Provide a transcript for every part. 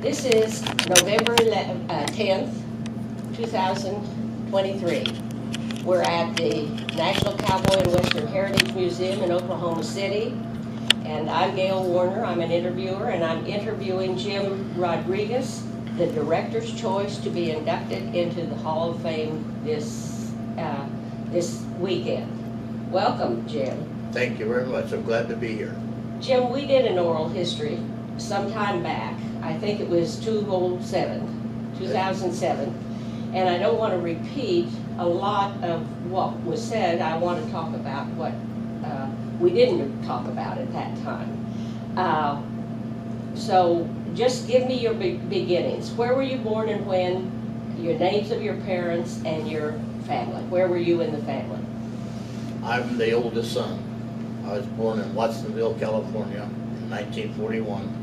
This is November 10th, 2023. We're at the National Cowboy and Western Heritage Museum in Oklahoma City. And I'm Gail Warner, I'm an interviewer, and I'm interviewing Jim Rodriguez, the director's choice to be inducted into the Hall of Fame this weekend. Welcome, Jim. Thank you very much. I'm glad to be here. Jim, we did an oral history some time back. I think it was 2007. And I don't want to repeat a lot of what was said. I want to talk about what we didn't talk about at that time. So just give me your beginnings. Where were you born and when? Your names of your parents and your family. Where were you in the family? I'm the oldest son. I was born in Watsonville, California in 1941.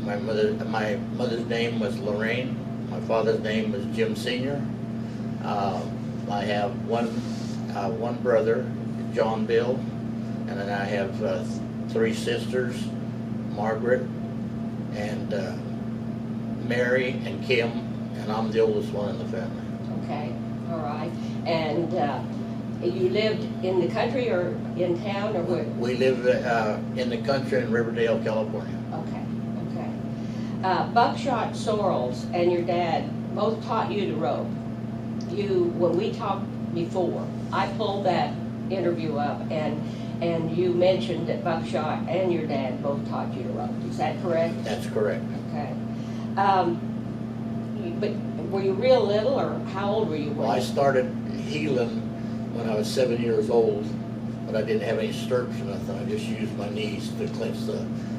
My mother's name was Lorraine. My father's name was Jim Sr. I have one brother, John Bill, and then I have three sisters, Margaret and Mary and Kim, and I'm the oldest one in the family. Okay, all right. And you lived in the country or in town or where? We live in the country in Riverdale, California. Okay, okay. Buckshot Sorrells and your dad both taught you to rope. When we talked before, I pulled that interview up and you mentioned that Buckshot and your dad both taught you to rope. Is that correct? That's correct. Okay. But were you real little, or how old were you? Well, I started heeling when I was 7 years old, but I didn't have any stirrups or nothing. I just used my knees to clinch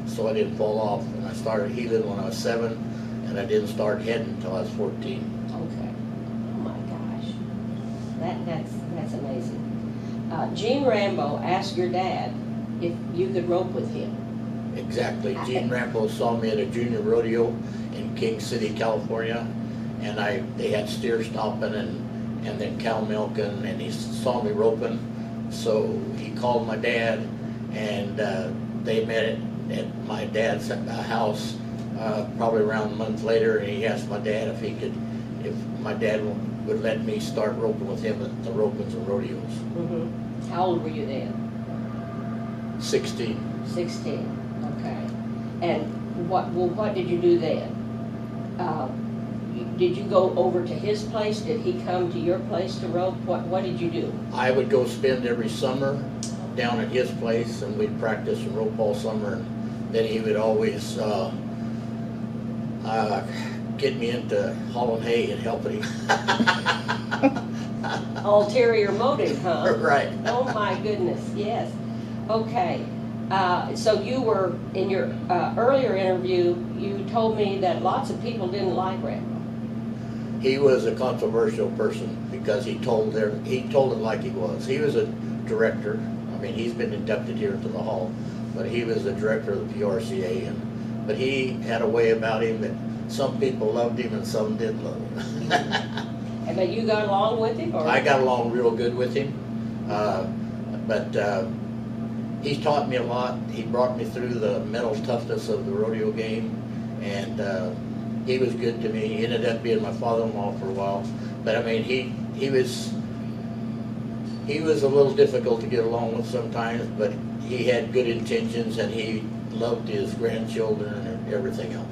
so I didn't fall off. And I started heeling when I was 7, and I didn't start heading until I was 14. Okay. Oh my gosh. That's amazing. Gene Rambo asked your dad if you could rope with him. Exactly. Gene Rambo saw me at a junior rodeo in King City, California, and they had steer stomping and then cow milking, and he saw me roping, so he called my dad, and they met at my dad's house probably around a month later, and he asked my dad if my dad would let me start roping with him at the ropings and rodeos. Mm-hmm. How old were you then? 16. 16. Okay. And what did you do then? Did you go over to his place? Did he come to your place to rope? What did you do? I would go spend every summer down at his place, and we'd practice and rope all summer. And then he would always get me into hauling hay and helping him. Ulterior motive, huh? Right. Oh my goodness, yes. Okay. So you were, in your earlier interview, you told me that lots of people didn't like Rambo. He was a controversial person because he told it like he was. He was a director. I mean, he's been inducted here to the Hall, but he was the director of the PRCA. But he had a way about him that some people loved him and some didn't love him. But you got along with him? Or? I got along real good with him, but he taught me a lot. He brought me through the mental toughness of the rodeo game, and he was good to me. He ended up being my father-in-law for a while, but I mean, he was a little difficult to get along with sometimes, but he had good intentions, and he loved his grandchildren and everything else.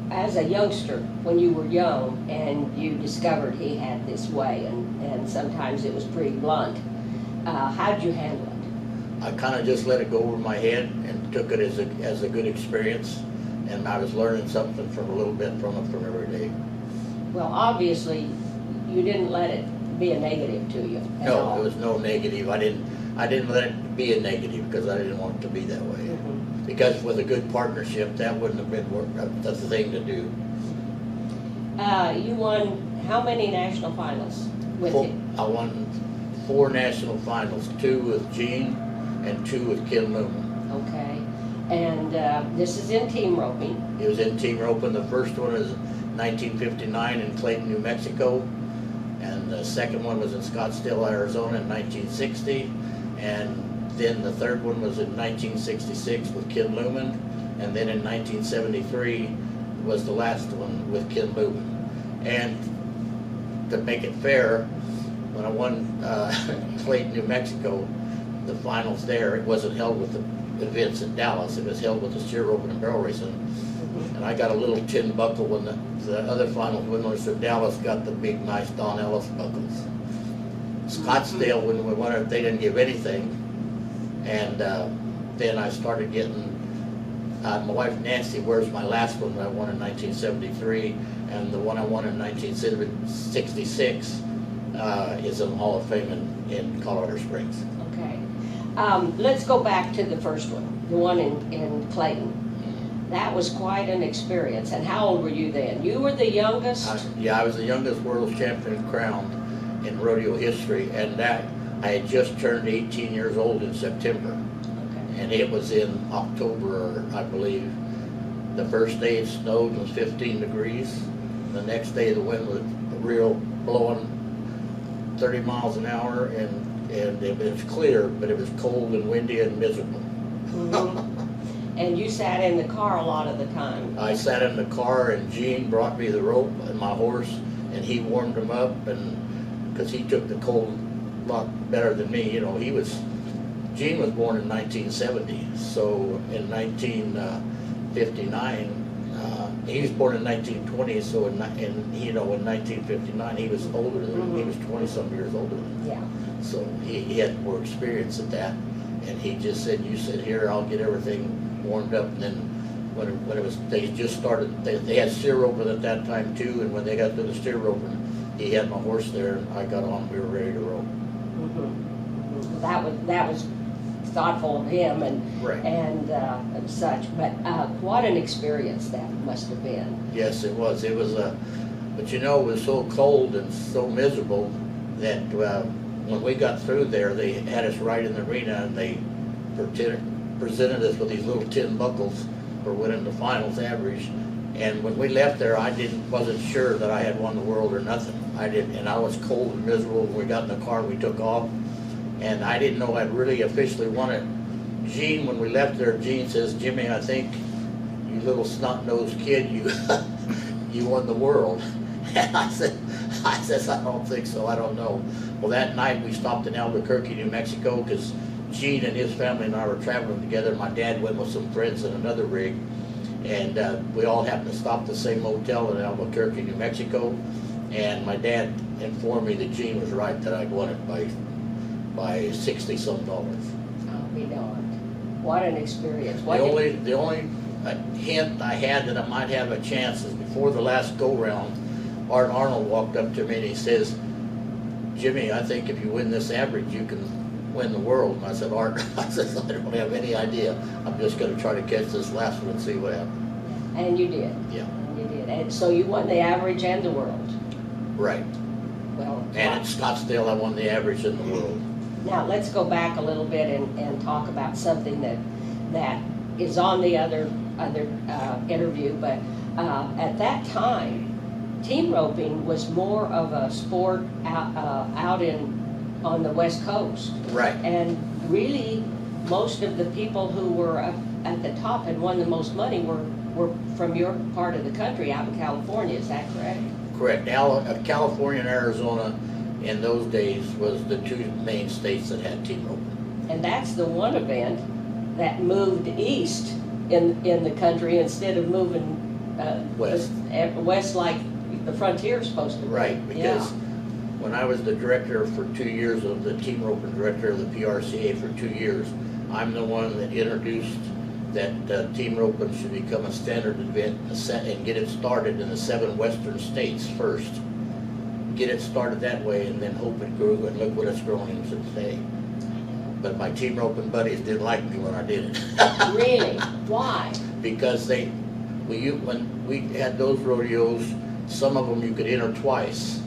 As a youngster, when you were young and you discovered he had this way, and sometimes it was pretty blunt, how did you handle it? I kind of just let it go over my head and took it as a good experience, and I was learning something from a little bit from every day. Well, obviously, you didn't let it be a negative to you at No, all. there was no negative. I didn't let it be a negative because I didn't want it to be that way. Mm-hmm. Because with a good partnership, that wouldn't have been that's the thing to do. You won how many national finals with him? I won 4 national finals, 2 with Gene and 2 with Ken Luman. Okay. And this is in team roping. It was in team roping. The first one is 1959 in Clayton, New Mexico, and the second one was in Scottsdale, Arizona in 1960, and then the third one was in 1966 with Ken Luman, and then in 1973 was the last one with Ken Luman. And to make it fair, when I won Clayton, New Mexico, the finals there, it wasn't held with the events in Dallas, it was held with the steer roping and barrel racing. And I got a little tin buckle when the other finals winners of Dallas got the big, nice Don Ellis buckles. Scottsdale, when we won it, they didn't give anything. And then I started getting, my wife Nancy wears my last one that I won in 1973, and the one I won in 1966 is in the Hall of Fame in Colorado Springs. Okay. Let's go back to the first one, the one in Clayton. That was quite an experience. And how old were you then? You were the youngest? Yeah, I was the youngest world champion crowned in rodeo history, and that I had just turned 18 years old in September. Okay. And it was in October, I believe. The first day it snowed, was 15 degrees. The next day the wind was real, blowing 30 miles an hour, and it was clear, but it was cold and windy and miserable. Mm-hmm. And you sat in the car a lot of the time. I sat in the car, and Gene brought me the rope and my horse, and he warmed him up, and because he took the cold a lot better than me. You know, Gene was born in 1970, so in 1959, he was born in 1920, so in 1959 he was older than he was 20-some years older than me. Yeah. So he had more experience at that, and he just said, "You sit here, I'll get everything warmed up." And then when it was, they just started. They had steer roping at that time too, and when they got to the steer roping, he had my horse there, and I got on. We were ready to roll. Mm-hmm. Mm-hmm. That was thoughtful of him and Right. and such. But what an experience that must have been. Yes, it was. It was but it was so cold and so miserable that when we got through there, they had us right in the arena, and they presented us with these little tin buckles for winning the finals average. And when we left there, wasn't sure that I had won the world or nothing. And I was cold and miserable. When we got in the car, we took off, and I didn't know I'd really officially won it. Gene, when we left there, Gene says, "Jimmy, I think you little snot-nosed kid, you won the world." And I said, "I don't think so. I don't know." Well, that night we stopped in Albuquerque, New Mexico, because Gene and his family and I were traveling together. My dad went with some friends in another rig, and we all happened to stop at the same motel in Albuquerque, New Mexico. And my dad informed me that Gene was right, that I'd won it by $60-some. I'll be darned. What an experience. The only hint I had that I might have a chance is before the last go-round, Art Arnold walked up to me and he says, "Jimmy, I think if you win this average, you can win the world." And I said, "Art," I don't have any idea. I'm just going to try to catch this last one and see what happens. And you did. Yeah. And you did. And so you won the average and the world. Right. Well. And in Scottsdale, I won the average in the world. Now let's go back a little bit and talk about something that is on the other interview. But at that time, team roping was more of a sport out on the West Coast. Right. And really, most of the people who were up at the top and won the most money were from your part of the country, out in California. Is that correct? Correct. California and Arizona in those days was the two main states that had team roping. And that's the one event that moved east in the country instead of moving west like the frontier's supposed to be. Right, because when I was the director for 2 years, of the team roping director of the PRCA for 2 years, I'm the one that introduced that team roping should become a standard event and get it started in the 7 western states first. Get it started that way, and then hope it grew, and look what it's grown into today. But my team roping buddies didn't like me when I did it. Really? Why? Because when we had those rodeos, some of them you could enter twice,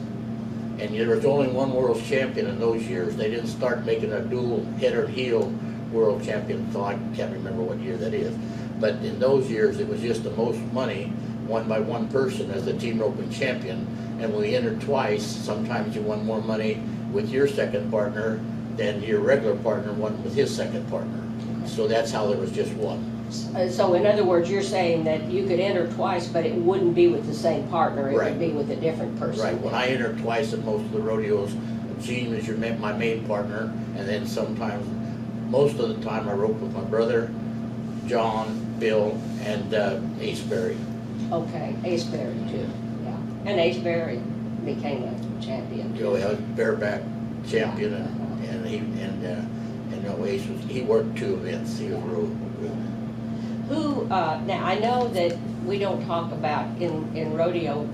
and there was only one world champion in those years. They didn't start making a dual head or heel world champion until I can't remember what year that is. But in those years, it was just the most money won by one person as the team roping champion. And when we entered twice, sometimes you won more money with your second partner than your regular partner won with his second partner. So that's how there was just one. So in other words, you're saying that you could enter twice, but it wouldn't be with the same partner, it Right. would be with a different person? Right, when I enter twice at most of the rodeos, Gene is my main partner, and then sometimes, most of the time I rope with my brother, John, Bill, and Ace Berry. Okay, Ace Berry too, yeah. And Ace Berry became a champion too. Joe was bareback champion, and Ace he worked 2 events. He was real good. Who, now I know that we don't talk about in rodeo,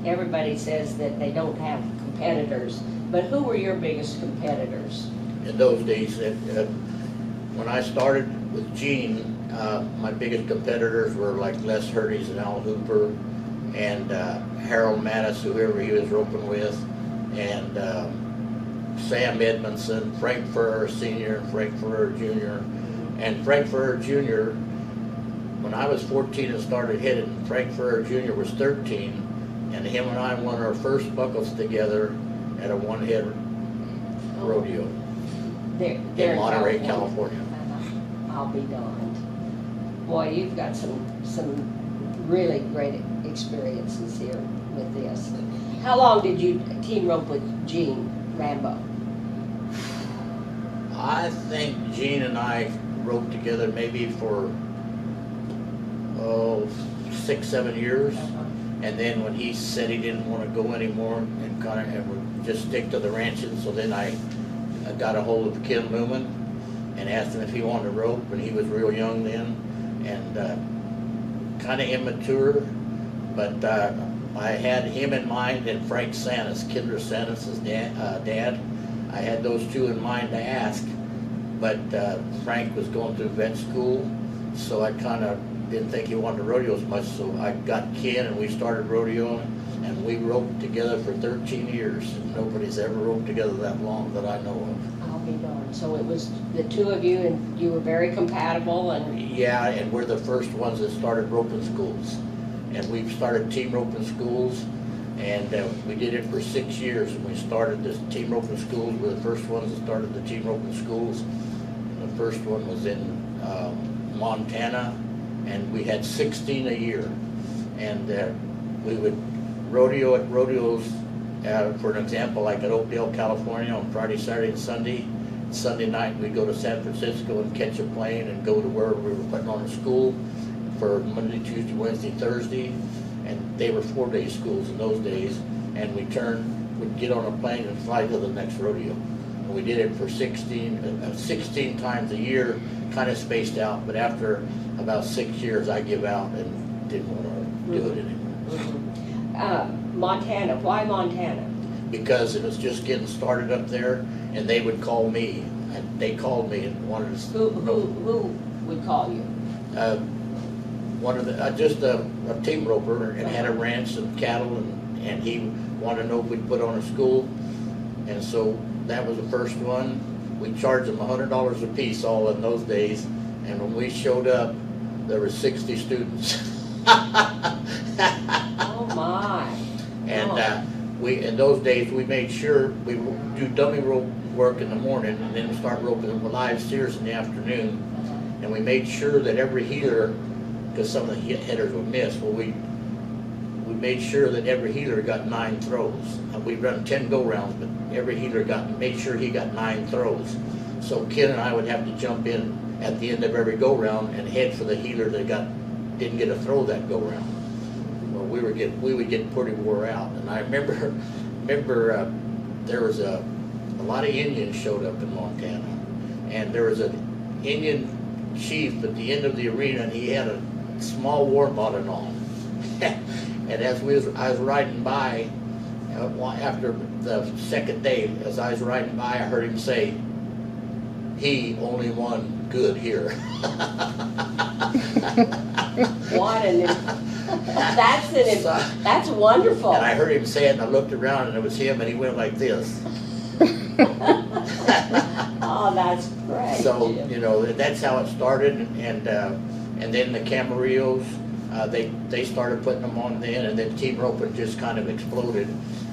everybody says that they don't have competitors, but who were your biggest competitors? In those days, when I started with Gene, my biggest competitors were like Les Hurties and Al Hooper, and Harold Mattis, whoever he was roping with, and Sam Edmondson, Frank Ferrer Sr., and Frank Ferrer Jr. And Frank Ferrer Jr., when I was 14 and started hitting, Frank Ferrer Jr. was 13, and him and I won our first buckles together at a one-head rodeo in Monterey, California. I'll be darned. Boy, you've got some really great experiences here with this. How long did you team rope with Gene Rambo? I think Gene and I roped together maybe for 6, 7 years, and then when he said he didn't want to go anymore and would just stick to the ranching, so then I got a hold of Ken Luman and asked him if he wanted to rope, and he was real young then and kind of immature, but I had him in mind, and Frank Santis, Kendra Santis' dad. I had those two in mind to ask, but Frank was going through vet school, so I kind of didn't think he wanted to rodeo as much, so I got Ken and we started rodeoing, and we roped together for 13 years. Nobody's ever roped together that long that I know of. I'll be darned. So it was the two of you, and you were very compatible, and yeah, and we're the first ones that started roping schools, and we've started team roping schools, and we did it for 6 years, and we started the team roping schools. We're the first ones that started the team roping schools. And the first one was in Montana, and we had 16 a year, and we would rodeo at rodeos, for an example, like at Oakdale, California on Friday, Saturday, and Sunday. Sunday night we'd go to San Francisco and catch a plane and go to where we were putting on a school for Monday, Tuesday, Wednesday, Thursday, and they were 4-day schools in those days, and we'd get on a plane and fly to the next rodeo. And we did it for 16 times a year, kind of spaced out, but after about 6 years I give out and didn't want to do it anymore. Montana, why Montana? Because it was just getting started up there, and they would call me, and they called me and wanted to Who would call you? one of the just a team roper, and had a ranch and cattle, and he wanted to know if we'd put on a school, and so that was the first one. We charged them $100 a piece all in those days, and when we showed up, there were 60 students. Oh my! And in those days we made sure we do dummy rope work in the morning, and then start roping with live steers in the afternoon. And we made sure that every healer, because some of the headers would miss, well, we made sure that every healer got 9 throws. We run 10 go-rounds, but every healer made sure he got 9 throws. So Ken and I would have to jump in at the end of every go-round and head for the healer that didn't get a throw that go-round. Well, we would get pretty wore out. And I remember there was a lot of Indians showed up in Montana, and there was an Indian chief at the end of the arena, and he had a small war bonnet on. And as I was riding by, after the second day, as I was riding by, I heard him say, "He only won good here." What that's wonderful. And I heard him say it, and I looked around, and it was him, and he went like this. Oh, that's great. So, you know, that's how it started, and then the Camarillos, they started putting them on then, and then team roping just kind of exploded.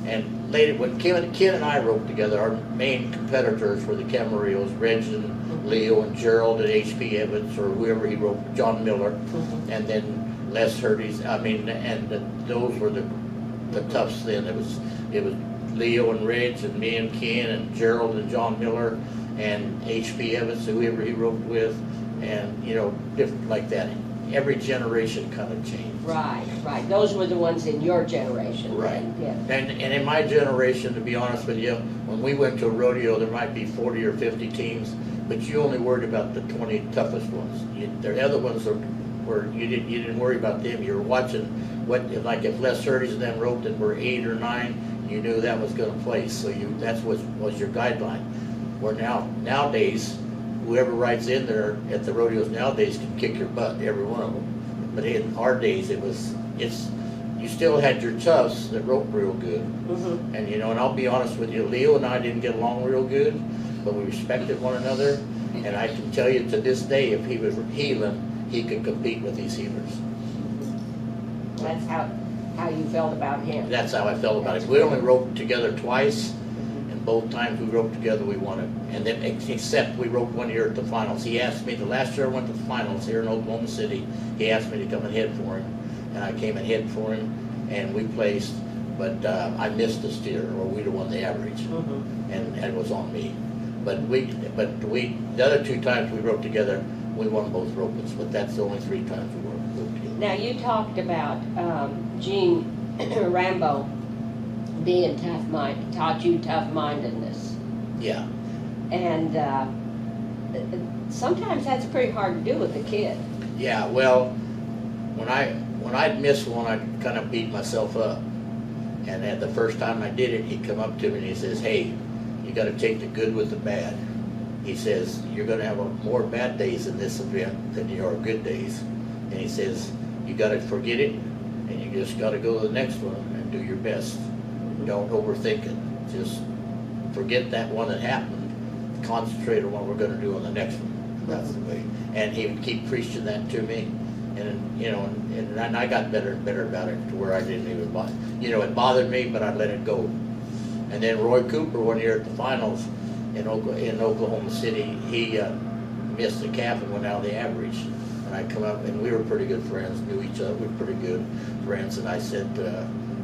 And later, when Ken and I roped together, our main competitors were the Camarillos, Reg and Leo and Gerald and H.P. Evans, or whoever he roped, John Miller, and then Les Hurdy's. I mean, and those were the toughs then. It was Leo and Reg and me and Ken and Gerald and John Miller and H.P. Evans, whoever he roped with, and different like that. Every generation kind of changed. Right. Those were the ones in your generation. Right. Yeah. And in my generation, to be honest with you, when we went to a rodeo, there might be 40 or 50 teams, but you only worried about the 20 toughest ones. The other ones were you didn't worry about them. You were watching like if Les Hurdy's and them roped and were 8 or 9, you knew that was going to place. So that's what was your guideline. Where nowadays, whoever rides in there at the rodeos nowadays can kick your butt, every one of them. But in our days, you still had your toughs that roped real good. And and I'll be honest with you, Leo and I didn't get along real good, but we respected one another. And I can tell you to this day, if he was healing, he could compete with these healers. That's how you felt about him. That's how I felt about it. We only roped together twice. Both times we roped together, we won it. And then, except we roped one year at the finals. He asked me, the last year I went to the finals here in Oklahoma City, he asked me to come and head for him. And I came and head for him, and we placed, but I missed the steer, or we'd have won the average. And it was on me. But the other 2 times we roped together, we won both ropings, but that's the only 3 times we roped together. Now, you talked about Gene Rambo being tough-minded, taught you tough-mindedness. Yeah. And sometimes that's pretty hard to do with a kid. Yeah, well, when I'd miss one, I'd kind of beat myself up. And at the first time I did it, he'd come up to me and he says, "Hey, you got to take the good with the bad." He says, "You're going to have more bad days in this event than you are good days." And he says, "You got to forget it, and you just got to go to the next one and do your best. Don't overthink it. Just forget that one that happened. Concentrate on what we're going to do on the next one." That's the way. And he would keep preaching that to me, and and I got better and better about it to where I didn't even bother. It bothered me, but I let it go. And then Roy Cooper, one year at the finals in Oklahoma City, he missed the calf and went out of the average. And I come up, and we were pretty good friends, knew each other, we were pretty good friends. And I said,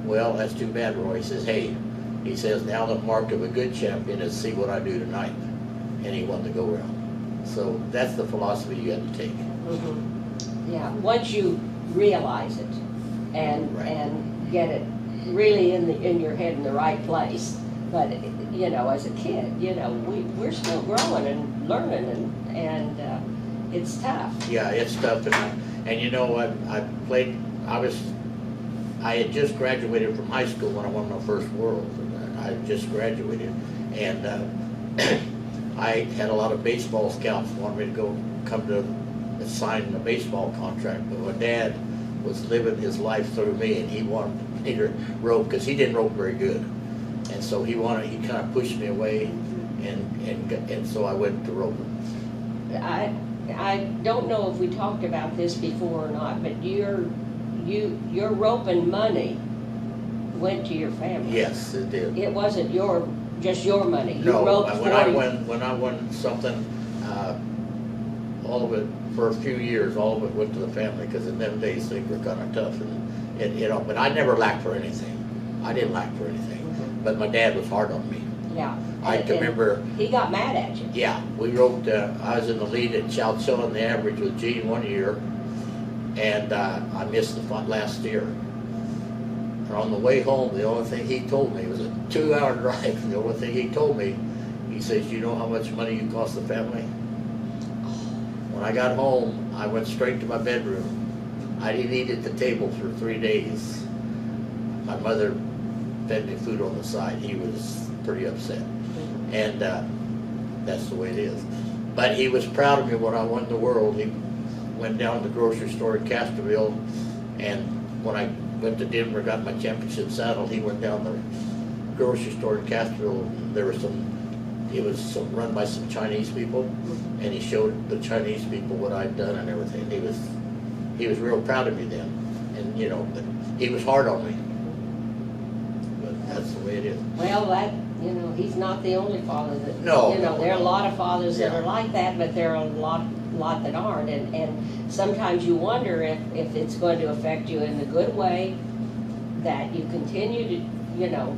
"Well, that's too bad, Roy." He says, "Hey," he says, "now the mark of a good champion is see what I do tonight." And he won the go-round. So that's the philosophy you have to take. Yeah, once you realize it and get it really in your head in the right place. But as a kid, we're still growing and learning, and it's tough. Yeah, it's tough, and you know what? I had just graduated from high school when I won my first World. I had just graduated, and I had a lot of baseball scouts wanted me to come to sign a baseball contract, but my dad was living his life through me, and he wanted me to rope because he didn't rope very good, and so he kind of pushed me away, and so I went to roping. I don't know if we talked about this before or not, but your roping money went to your family. Yes, it did. It wasn't just your money. You No, roped when I won something, all of it for a few years, all of it went to the family because in them days things were kind of tough, and but I never lacked for anything. I didn't lack for anything, but my dad was hard on me. Yeah. I can remember. He got mad at you. Yeah, we roped. I was in the lead at Chowchilla in the average with Gene one year, and I missed the last steer. And on the way home, the only thing he told me, it was a 2-hour drive, and the only thing he told me, he says, "You know how much money you cost the family?" When I got home, I went straight to my bedroom. I didn't eat at the table for 3 days. My mother fed me food on the side. He was pretty upset. And that's the way it is. But he was proud of me when I won the world. He went down to the grocery store in Castroville, and when I went to Denver, got my championship saddle, he went down the grocery store in Castroville. It was run by some Chinese people, and he showed the Chinese people what I'd done and everything. He was real proud of me then, and but he was hard on me. But That's the way it is. Well, he's not the only father that, No, there are a lot of fathers that Yeah. are like that, but there are a lot that aren't. And sometimes you wonder if it's going to affect you in the good way, that you continue to,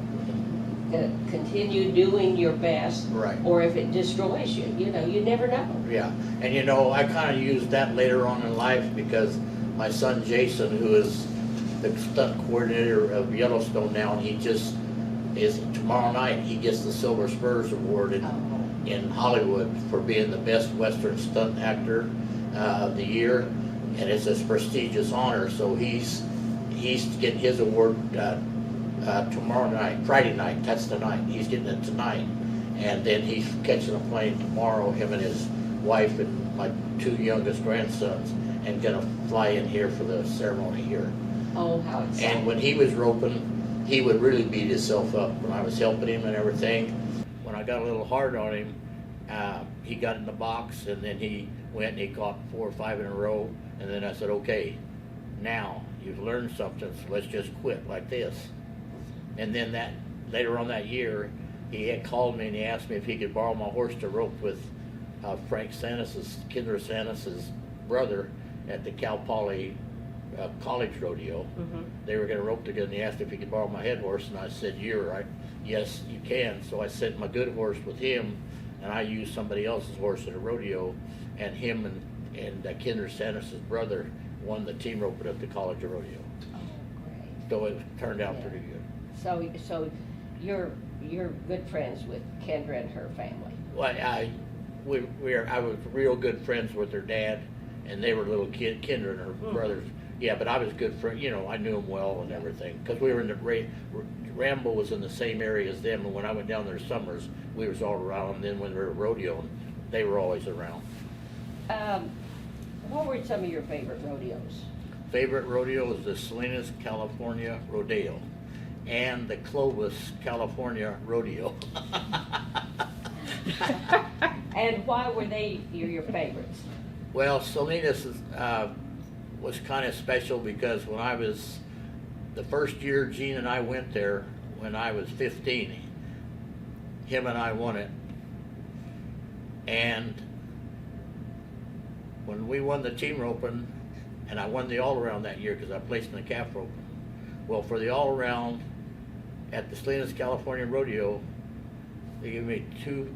continue doing your best, Right. or if it destroys you. You never know. Yeah, and I kind of used that later on in life because my son Jason, who is the stunt coordinator of Yellowstone now, and he just is tomorrow night. He gets the Silver Spurs Award in Hollywood for being the best Western stunt actor of the year, and it's a prestigious honor. So he's getting his award tomorrow night, Friday night. That's tonight. He's getting it tonight, and then he's catching a plane tomorrow. Him and his wife and my two youngest grandsons, and gonna fly in here for the ceremony here. Oh, how exciting! And when he was roping, he would really beat himself up when I was helping him and everything. When I got a little hard on him, he got in the box, and then he went and he caught 4 or 5 in a row. And then I said, okay, now you've learned something, so let's just quit like this. And then later on that year, he had called me and he asked me if he could borrow my horse to rope with Frank Sanis's, Kendra Sanis's brother at the Cal Poly college rodeo. Mm-hmm. They were going to rope together, and he asked if he could borrow my head horse, and I said, you're right. Yes, you can. So I sent my good horse with him, and I used somebody else's horse at a rodeo, and him and Kendra Sanis's brother won the team roping at the college rodeo. Oh, great! So it turned out pretty good. So you're good friends with Kendra and her family. Well, I was real good friends with her dad, and they were little Kendra and her brothers. Yeah, but I was good friend. I knew them well and everything because we were in the Rambo was in the same area as them. And when I went down there summers, we was all around. And then when we were at rodeo, they were always around. What were some of your favorite rodeos? Favorite rodeo is the Salinas, California Rodeo, and the Clovis, California Rodeo. And why were they your favorites? Well, Salinas was kind of special because when I was, the first year Gene and I went there, when I was 15, him and I won it. And when we won the team roping, and I won the all-around that year because I placed in the calf roping. Well, for the all-around at the Salinas, California Rodeo, they gave me two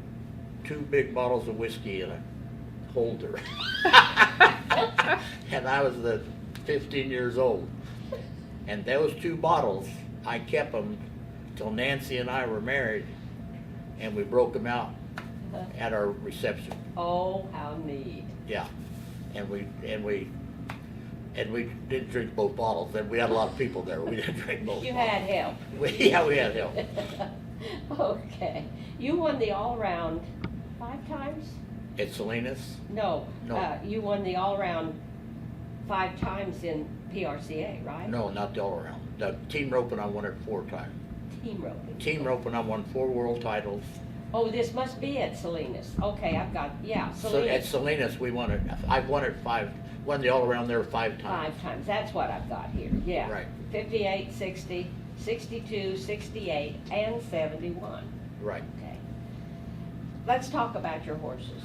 big bottles of whiskey and a holder. And I was 15 years old. And those 2 bottles, I kept them till Nancy and I were married, and we broke them out at our reception. Oh, how neat! Yeah, and we didn't drink both bottles. And we had a lot of people there. We didn't drink both. You bottles. had help. We had help. Okay. You won the all-round 5 times? At Salinas? No. No. You won the all-round 5 times in PRCA, right? No, not the all-around. The team roping, I won it 4 times. Team roping. Team roping, I won 4 world titles. Oh, this must be at Salinas. Okay, I've got, So Salinas. at Salinas, we won it. I've won it 5. Won the all-around there 5 times. 5 times. That's what I've got here. Yeah. Right. 58, 60, 62, 68, and 71. Right. Okay. Let's talk about your horses.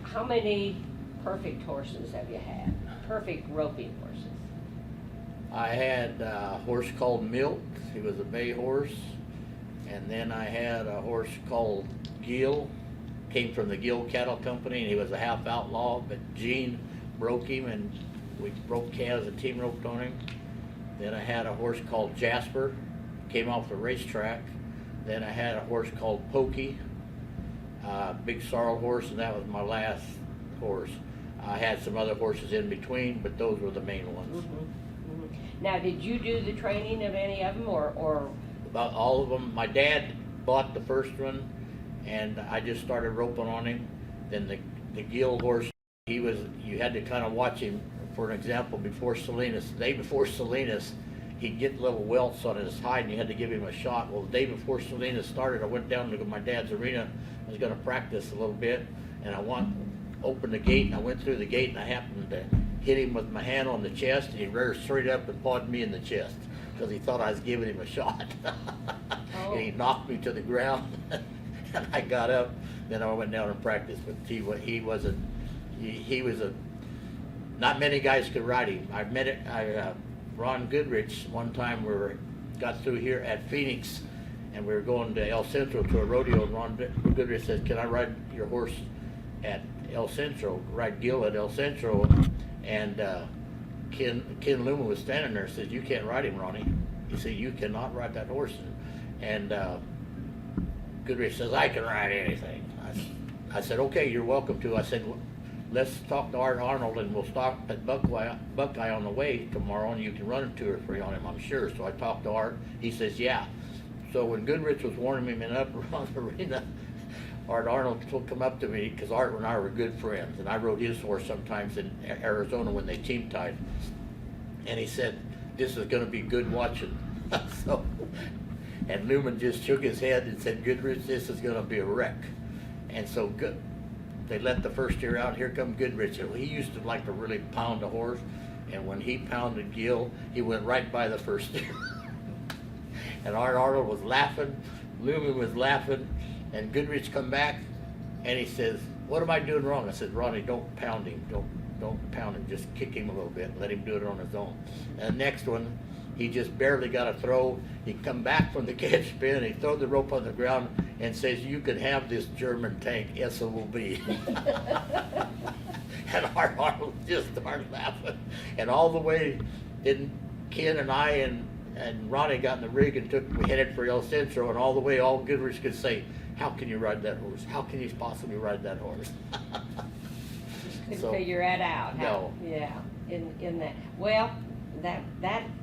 How many perfect horses have you had? Perfect roping horses. I had a horse called Milt. He was a bay horse. And then I had a horse called Gil. Came from the Gil Cattle Company, and he was a half outlaw, but Gene broke him, and we broke calves and team roped on him. Then I had a horse called Jasper. Came off the racetrack. Then I had a horse called Pokey. Big sorrel horse, and that was my last horse. I had some other horses in between, but those were the main ones. Mm-hmm. Mm-hmm. Now, did you do the training of any of them, or? About all of them. My dad bought the first one, and I just started roping on him. Then the Gil horse, you had to kind of watch him. For an example, before Salinas, the day before Salinas, he'd get little welts on his hide, and you had to give him a shot. Well, the day before Salinas started, I went down to my dad's arena. I was going to practice a little bit, and opened the gate, and I went through the gate, and I happened to hit him with my hand on the chest, and he reared straight up and pawed me in the chest. because he thought I was giving him a shot. Oh. And he knocked me to the ground, and I got up. Then I went down and practiced. But he was a. Not many guys could ride him. Ron Goodrich one time got through here at Phoenix, and we were going to El Centro to a rodeo, and Ron Goodrich said, "Can I ride your horse at El Centro? Ride Gil at El Centro?" And Ken Luman was standing there and said, "You can't ride him, Ronnie." He said, "You cannot ride that horse." And Goodrich says, "I can ride anything." I said, "Okay, you're welcome to." I said, "Let's talk to Art Arnold, and we'll stop at Buckeye on the way tomorrow, and you can run a 2 or 3 on him, I'm sure." So I talked to Art. He says, "Yeah." So when Goodrich was warming him up around the arena, Art Arnold will come up to me, because Art and I were good friends, and I rode his horse sometimes in Arizona when they team tied. And he said, "This is going to be good watching." And Luman just shook his head and said, "Goodrich, this is going to be a wreck." And so they let the first year out. Here come Goodrich. He used to like to really pound a horse, and when he pounded Gil, he went right by the first year. And Art Arnold was laughing, Luman was laughing, and Goodrich come back, and he says, "What am I doing wrong?" I said, "Ronnie, don't pound him. Don't pound him. Just kick him a little bit. Let him do it on his own." And the next one, he just barely got a throw. He come back from the catch spin, he threw the rope on the ground and says, "You can have this German tank, SOB." And Art Arnold just started laughing. And all the way, then Ken and I and Ronnie got in the rig and we headed for El Centro, and all the way, all Goodrich could say, "How can you ride that horse? How can you possibly ride that horse?" Couldn't figure it out. No. Yeah, in that. Well, that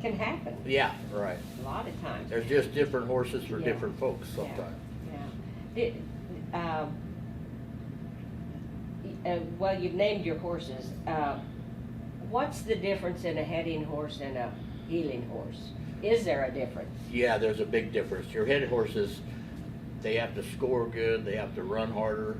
can happen. Yeah, right. A lot of times. There's just different horses for Yeah. different folks sometimes. Yeah. Well, you've named your horses. What's the difference in a heading horse and a heeling horse? Is there a difference? Yeah, there's a big difference. Your head horses, they have to score good, they have to run harder,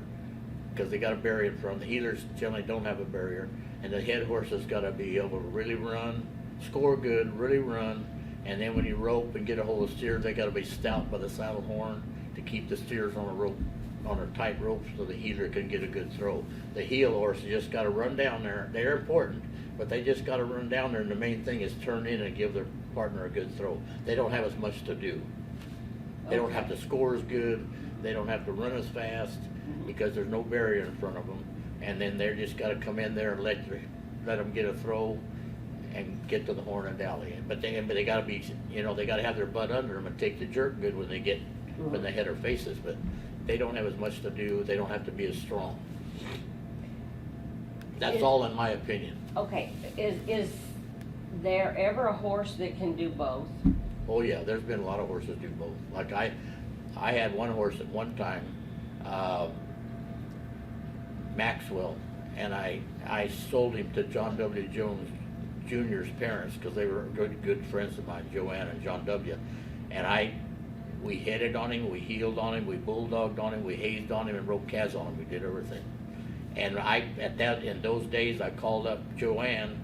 because they got a barrier in front. The heelers generally don't have a barrier, and the head horses got to be able to really run, score good, really run, and then when you rope and get a hold of steers, they got to be stout by the saddle horn to keep the steers on a rope, on a tight rope, so the heeler can get a good throw. The heel horses just got to run down there. They're important, but they just got to run down there, and the main thing is turn in and give their partner a good throw. They don't have as much to do. They don't have to score as good. They don't have to run as fast, because there's no barrier in front of them. And then they're just got to come in there and let them get a throw and get to the horn and dally. But they got to be, they got to have their butt under them and take the jerk good when they head or faces. But they don't have as much to do. They don't have to be as strong. That's all in my opinion. Okay, is there ever a horse that can do both? Oh yeah, there's been a lot of horses do both. Like I had one horse at one time, Maxwell, and I sold him to John W. Jones Jr.'s parents, because they were good friends of mine, Joanne and John W. And we headed on him, we heeled on him, we bulldogged on him, we hazed on him, and rode calves on him. We did everything. And in those days, I called up Joanne,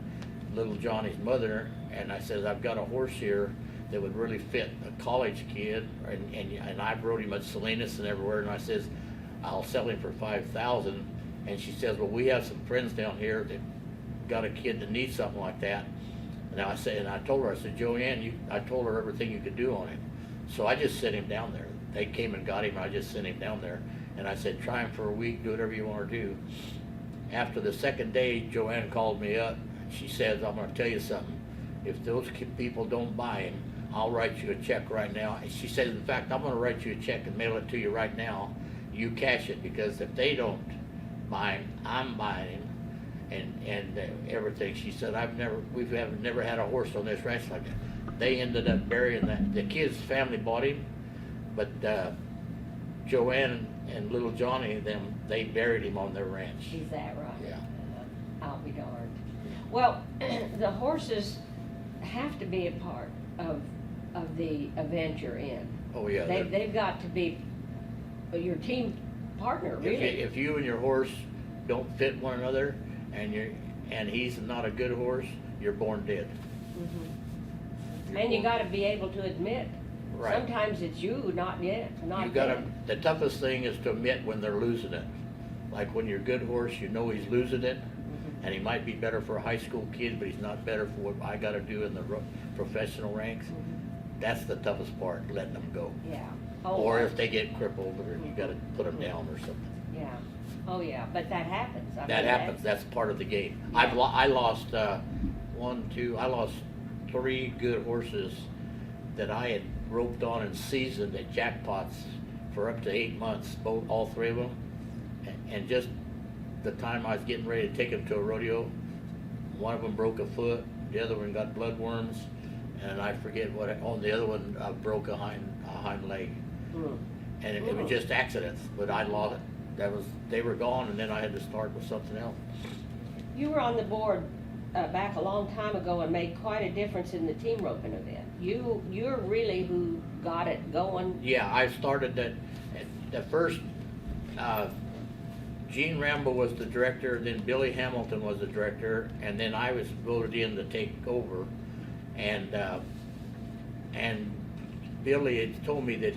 little Johnny's mother, and I said, "I've got a horse here that would really fit a college kid," and I rode him at Salinas and everywhere, and I says, "I'll sell him for $5,000. And she says, "Well, we have some friends down here that got a kid that needs something like that." And I told her, I said, "Joanne, I told her everything you could do on him." So I just sent him down there. They came and got him, and I just sent him down there. And I said, "Try him for a week, do whatever you want to do." After the second day, Joanne called me up. She says, "I'm going to tell you something. If those people don't buy him, I'll write you a check right now." And she says, "In fact, I'm going to write you a check and mail it to you right now. You cash it, because if they don't buy him, I'm buying him." And everything. She said, we've never had a horse on this ranch like that. They ended up burying that. The kid's family bought him, but Joanne and little Johnny, they buried him on their ranch. Is that right? Yeah. I'll be darned. Well, the horses have to be a part of the event you're in. Oh yeah. They've got to be your team partner, really. If you and your horse don't fit one another, and he's not a good horse, you're born dead. And you gotta be able to admit, Right. sometimes it's you, not yet, not You gotta, them. the toughest thing is to admit when they're losing it. Like when you're a good horse, you know he's losing it, and he might be better for a high school kid, but he's not better for what I gotta do in the professional ranks. That's the toughest part, letting them go. Yeah. Oh, Or if they get crippled, or you gotta put them down or something. yeah. Oh, yeah, but that happens. I That mean, happens, that's part of the game. Yeah. I lost, I lost 3 good horses that I had roped on and seasoned at jackpots for up to 8 months, all 3 of them. And just the time I was getting ready to take them to a rodeo, one of them broke a foot, the other one got bloodworms, and I forget what, the other one broke a hind leg. Mm. And it was just accidents, but I lost it. They were gone, and then I had to start with something else. You were on the board back a long time ago and made quite a difference in the team roping event. You're really who got it going. Yeah, I started that. The first, Gene Rambo was the director, then Billy Hamilton was the director, and then I was voted in to take over. And Billy had told me that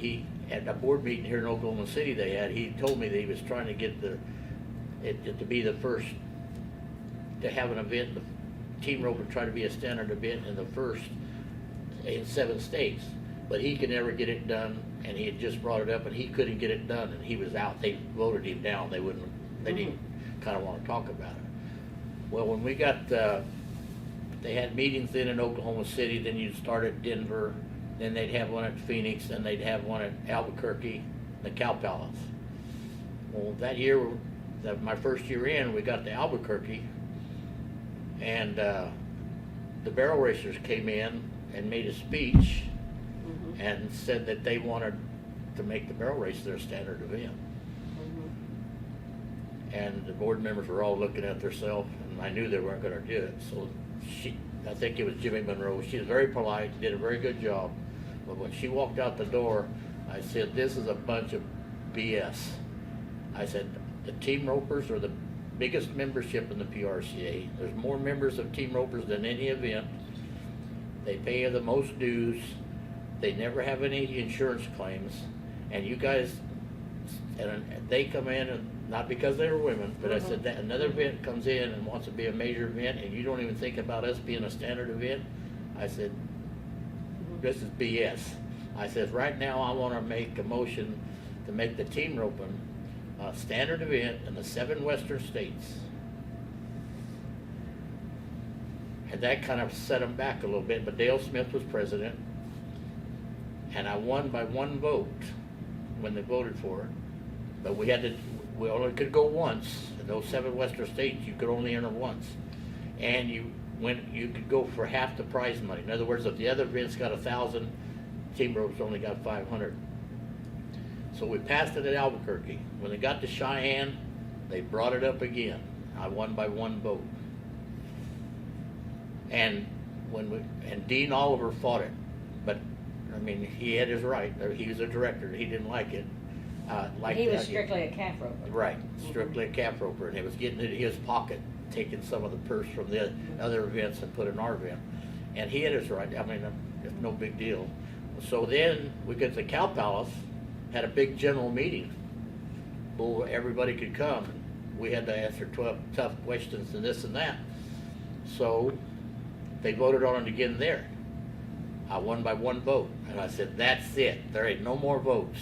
at a board meeting here in Oklahoma City he told me that he was trying to get it to be the first to have an event. The team rope would try to be a standard event in the first in 7 states, but he could never get it done, and he had just brought it up, and he couldn't get it done, and he was out. They voted him down. They didn't kind of want to talk about it. Well, when we got, they had meetings then in Oklahoma City, then you'd start at Denver, then they'd have one at Phoenix, then they'd have one at Albuquerque, the Cow Palace. Well, that year, my first year in, we got to Albuquerque, and the barrel racers came in and made a speech and said that they wanted to make the barrel race their standard event. And the board members were all looking at themselves, and I knew they weren't going to do it. So I think it was Jimmy Monroe. She was very polite, did a very good job. But when she walked out the door, I said, "This is a bunch of BS." I said, "The team ropers are the biggest membership in the PRCA. There's more members of team ropers than any event. They pay the most dues. They never have any insurance claims. And you guys," and they come in, and not because they were women, but I said that another event comes in and wants to be a major event, and you don't even think about us being a standard event. I said, "This is BS." I said, "Right now I want to make a motion to make the team roping a standard event in the 7 western states." And that kind of set them back a little bit, but Dale Smith was president, and I won by 1 vote when they voted for it. But we only could go once. In those 7 western states, you could only enter once. And you could go for half the prize money. In other words, if the other events got 1,000, team ropes only got 500. So we passed it at Albuquerque. When they got to Cheyenne, they brought it up again. I won by 1 vote. And Dean Oliver fought it, but I mean, he had his right. He was a director. He didn't like it. He was strictly a calf roper. Right, strictly a calf roper, and it was getting into his pocket, taking some of the purse from the other events and put it in our event. And he had his right. I mean, it's no big deal. So then we got to the Cow Palace, had a big general meeting where everybody could come. We had to answer 12 tough questions and this and that. So they voted on it again there. I won by 1 vote, and I said, "That's it. There ain't no more votes."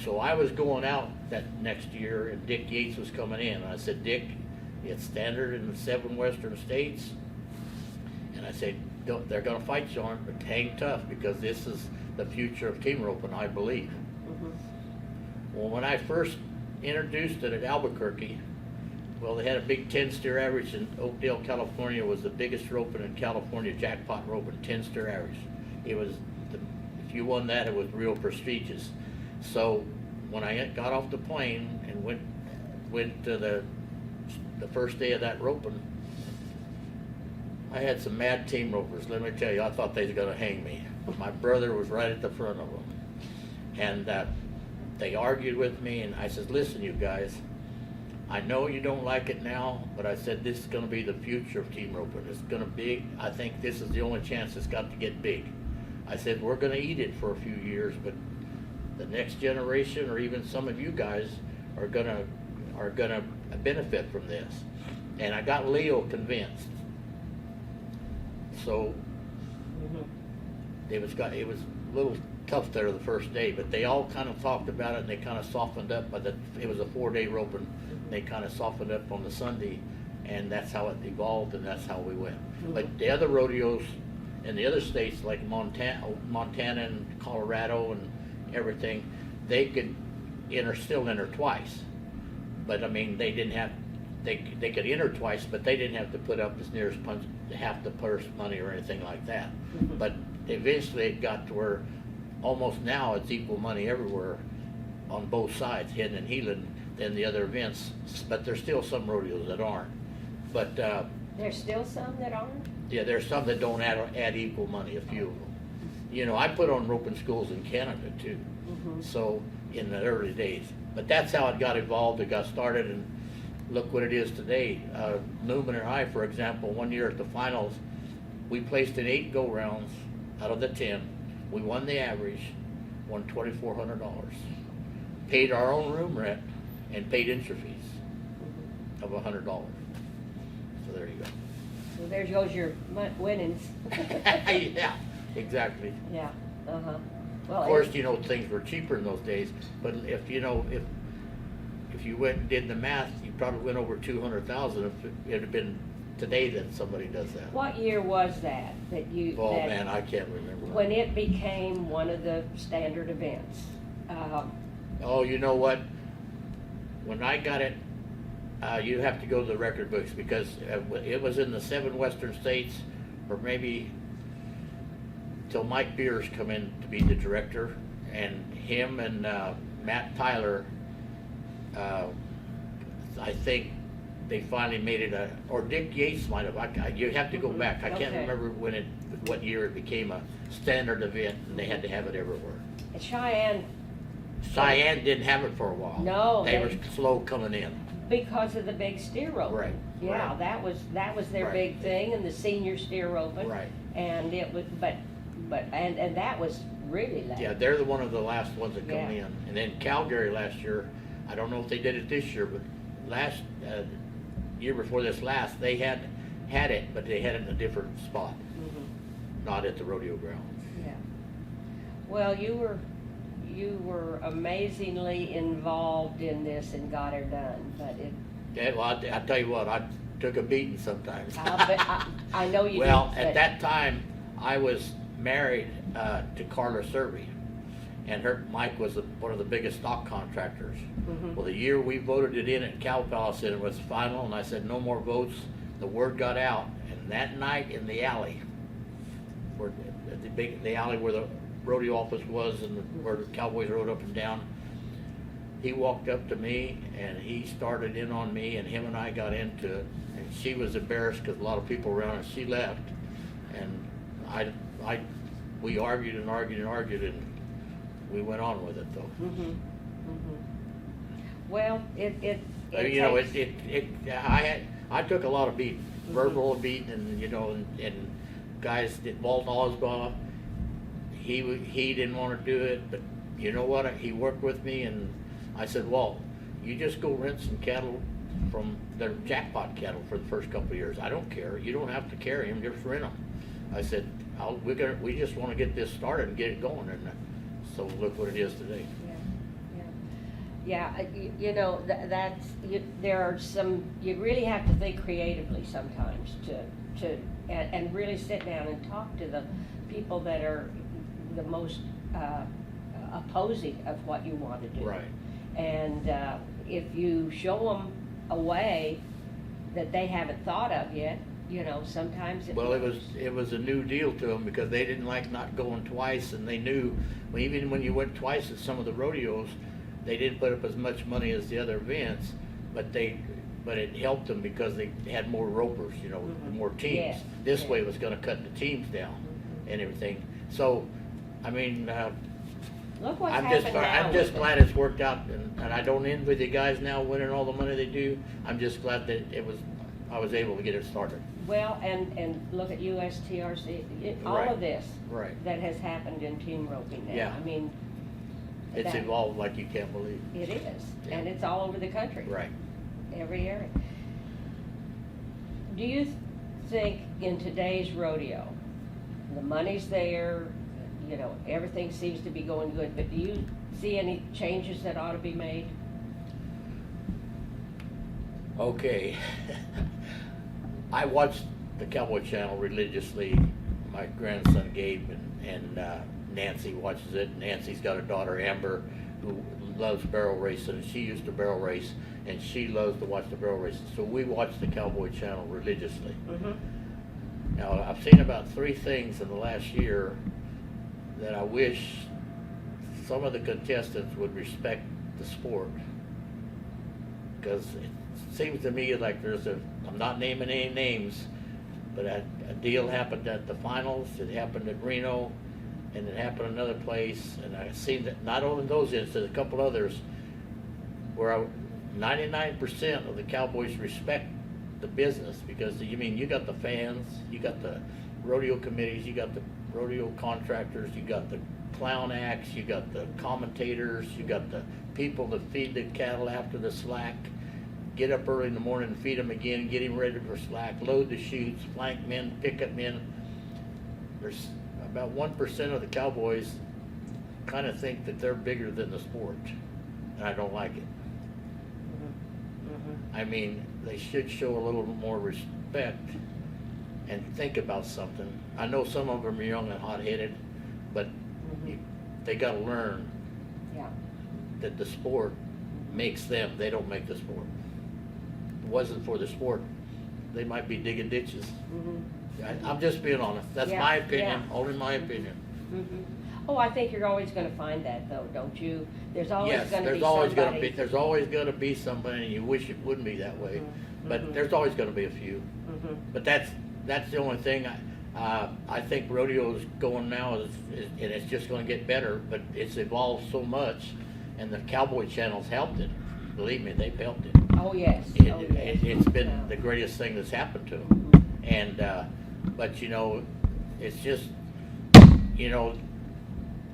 So I was going out that next year, and Dick Yates was coming in. And I said, "Dick, it's standard in the 7 western states." And I said, "They're going to fight you on it, but hang tough, because this is the future of team roping, I believe." Well, when I first introduced it at Albuquerque, well, they had a big 10-steer average, and Oakdale, California was the biggest roping in California, jackpot roping, 10-steer average. It was, if you won that, it was real prestigious. So when I got off the plane and went to the first day of that roping, I had some mad team ropers. Let me tell you, I thought they was going to hang me. My brother was right at the front of them, and they argued with me. And I said, "Listen, you guys, I know you don't like it now, but I said this is going to be the future of team roping. It's going to be, I think this is the only chance it's got to get big. I said we're going to eat it for a few years, but the next generation or even some of you guys are going to benefit from this. And I got Leo convinced. So it was a little tough there the first day, but they all kind of talked about it and they kind of softened up. It was a 4-day roping. They kind of softened up on the Sunday, and that's how it evolved, and that's how we went. But the other rodeos in the other states like Montana and Colorado and everything, they could still enter twice. But I mean, they didn't have. They could enter twice, but they didn't have to put up as near as half the purse money or anything like that. But eventually it got to where almost now it's equal money everywhere on both sides, Hidden and Heelan, than the other events. But there's still some rodeos that aren't. But there's still some that aren't? Yeah, there's some that don't add equal money, a few of them. You know, I put on roping schools in Canada too. So in the early days. But that's how it got evolved, it got started, and look what it is today. Luman and I, for example, one year at the finals, we placed in 8 go-rounds out of the 10. We won the average, won $2,400. Paid our own room rent and paid entry fees of $100. So there you go. So there goes your winnings. Yeah, exactly. Yeah, Well, of course, you know, things were cheaper in those days, but if you went and did the math, you probably went over 200,000 if it had been today that somebody does that. What year was that you? Oh man, I can't remember. When it became one of the standard events. Oh, you know what? When I got it, you have to go to the record books because it was in the 7 western states, or maybe till Mike Beers come in to be the director, and him and Matt Tyler. I think they finally made it or Dick Yates might have. You have to go back. I can't remember what year it became a standard event, and they had to have it everywhere. And Cheyenne didn't have it for a while. No, they were slow coming in because of the big steer roping. Right. Yeah, right. that was their big thing, and the senior steer roping. Right. And it was, but that was really late. Yeah, they're one of the last ones that come in, and then Calgary last year. I don't know if they did it this year, but last year before this last, they had it, but they had it in a different spot, not at the rodeo grounds. Yeah. Well, you were amazingly involved in this and got it done, but it. Yeah, well, I tell you what, I took a beating sometimes. I know you. Well, did, at that time, I was married to Carla Serby. And Mike was one of the biggest stock contractors. Well, the year we voted it in at Cow Palace, and it was final, and I said no more votes. The word got out, and that night in the alley, the alley where the rodeo office was, and where the Cowboys rode up and down, he walked up to me and he started in on me, and him and I got into it. And she was embarrassed because a lot of people around, and she left, and we argued and argued and argued, and we went on with it though. Well, I took a lot of beating, verbal beating, and and guys did. Walt Osbaugh, he didn't want to do it, but you know what? He worked with me, and I said, Walt, you just go rent some cattle from their jackpot cattle for the first couple of years. I don't care. You don't have to carry them. Just rent them. I said, we just want to get this started and get it going, and so look what it is today. Yeah, there are some, you really have to think creatively sometimes and really sit down and talk to the people that are the most opposing of what you want to do. Right. And if you show them a way that they haven't thought of yet, sometimes it was a new deal to them because they didn't like not going twice, and they knew even when you went twice at some of the rodeos, they didn't put up as much money as the other events, but it helped them because they had more ropers, more teams. Yes. This way was going to cut the teams down and everything. So, I mean, Look what's I'm happened now. just with glad it. it's worked out, and I don't envy the guys now winning all the money they do. I'm just glad that I was able to get it started. Well, and look at USTRC, all Right. of this Right. that has happened in team roping now. Yeah. I mean, It's that- evolved like you can't believe. It is, Yeah. and it's all over the country. Right. Every area. Do you think in today's rodeo, the money's there, you know, everything seems to be going good, but do you see any changes that ought to be made? Okay. I watched the Cowboy Channel religiously. My grandson Gabe and Nancy watches it. Nancy's got a daughter Amber who loves barrel racing. She used to barrel race, and she loves to watch the barrel racing. So we watch the Cowboy Channel religiously. Mm-hmm. Now I've seen about 3 things in the last year that I wish some of the contestants would respect the sport, because it seems to me like I'm not naming any names, but a deal happened at the finals, it happened at Reno, and it happened another place, and I've seen that not only those instances, a couple others, where 99% of the Cowboys respect the business, because you got the fans, you got the rodeo committees, you got the rodeo contractors, you got the clown acts, you got the commentators, you got the people that feed the cattle after the slack, get up early in the morning and feed them again, get him ready for slack, load the chutes, flank men, pickup men. There's about 1% of the Cowboys kind of think that they're bigger than the sport, and I don't like it. Mm-hmm. I mean, they should show a little more respect and think about something. I know some of them are young and hot-headed, but they got to learn Yeah. that the sport makes them. They don't make the sport. If it wasn't for the sport, they might be digging ditches. Mm-hmm. I'm just being honest. That's Yeah, my opinion, yeah. only my opinion. Mm-hmm. Oh, I think you're always going to find that, though, don't you? There's always Yes, going to be there's always going to somebody. be, there's always going to be somebody, and you wish it wouldn't be that way, but there's always going to be a few. Mm-hmm. But that's the only thing. I think rodeo's going now and it's just going to get better. But it's evolved so much, and the Cowboy Channel's helped it. Believe me, they've helped it. Oh, yes. It's been Yeah. the greatest thing that's happened to them. And but it's just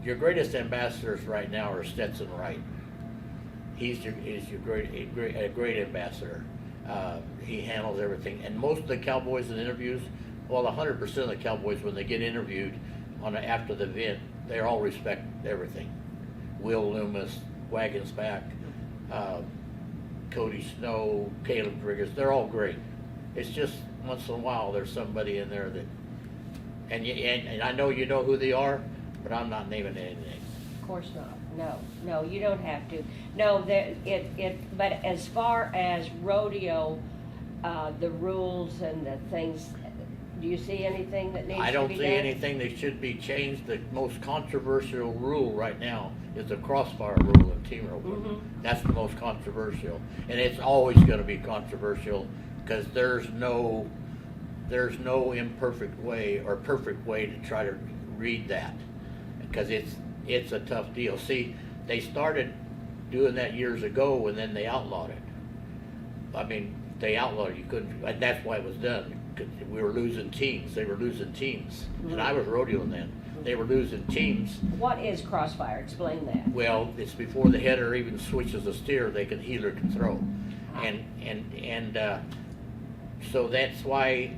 your greatest ambassadors right now are Stetson Wright. He's a great ambassador. He handles everything, and most of the Cowboys in interviews, 100% of the Cowboys when they get interviewed after the event, they all respect everything. Will Loomis, Wagons Back, Cody Snow, Caleb Driggers, they're all great. It's just once in a while there's somebody in there that, and I know you know who they are, but I'm not naming any names. Of course not. No, you don't have to. No, but as far as rodeo, the rules and the things, do you see anything that needs to be I done? don't see anything that should be changed. The most controversial rule right now is the crossfire rule in team roping. Mm-hmm. That's the most controversial, and it's always going to be controversial because there's no imperfect way or perfect way to try to read that, because it's a tough deal. See, they started doing that years ago, and then they outlawed it. I mean, they outlawed it. You couldn't. That's why it was done. Because we were losing teams. They were losing teams, and I was rodeoing then. They were losing teams. What is crossfire? Explain that. Well, it's before the header even switches the steer. Healer can throw, and so that's why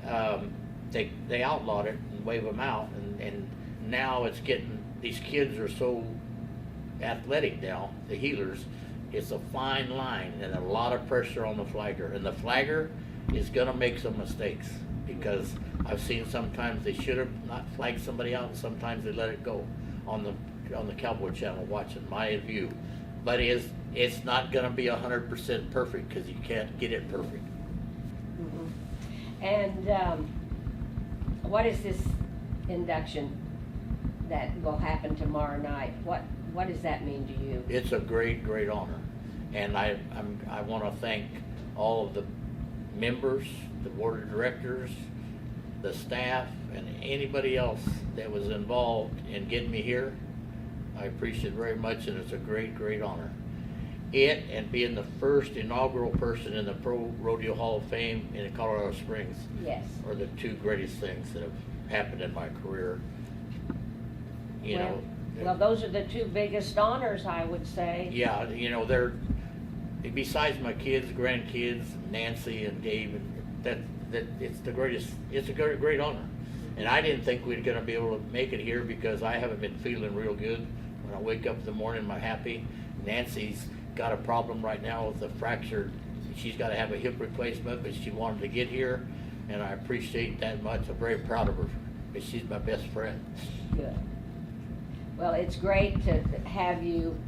they outlawed it and wave them out, and now it's getting, these kids are so athletic now, the healers. It's a fine line and a lot of pressure on the flagger, and the flagger is going to make some mistakes, because I've seen sometimes they should have not flagged somebody out, and sometimes they let it go on the Cowboy Channel watching my view. But it's not going to be 100% perfect, because you can't get it perfect. Mm-hmm. And what is this induction that will happen tomorrow night? What does that mean to you? It's a great honor, and I want to thank all of the members, the board of directors, the staff, and anybody else that was involved in getting me here. I appreciate it very much, and it's a great, great honor. It and being the first inaugural person in the Pro Rodeo Hall of Fame in Colorado Springs Yes. are the two greatest things that have happened in my career. You know. Well, those are the two biggest honors, I would say. Yeah, you know, they're, besides my kids, grandkids, Nancy and Gabe, and that it's the greatest, it's a great, great honor. And I didn't think we were gonna be able to make it here because I haven't been feeling real good. When I wake up in the morning, I'm happy. Nancy's got a problem right now with a fractured, she's gotta have a hip replacement, but she wanted to get here, and I appreciate that much. I'm very proud of her, because she's my best friend. Good. Well, it's great to have you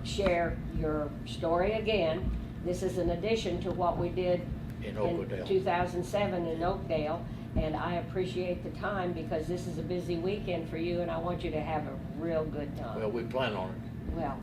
share your story again. This is an addition to what we did In Oakdale. 2007 in Oakdale, and I appreciate the time because this is a busy weekend for you, and I want you to have a real good time. Well, we plan on it. Well,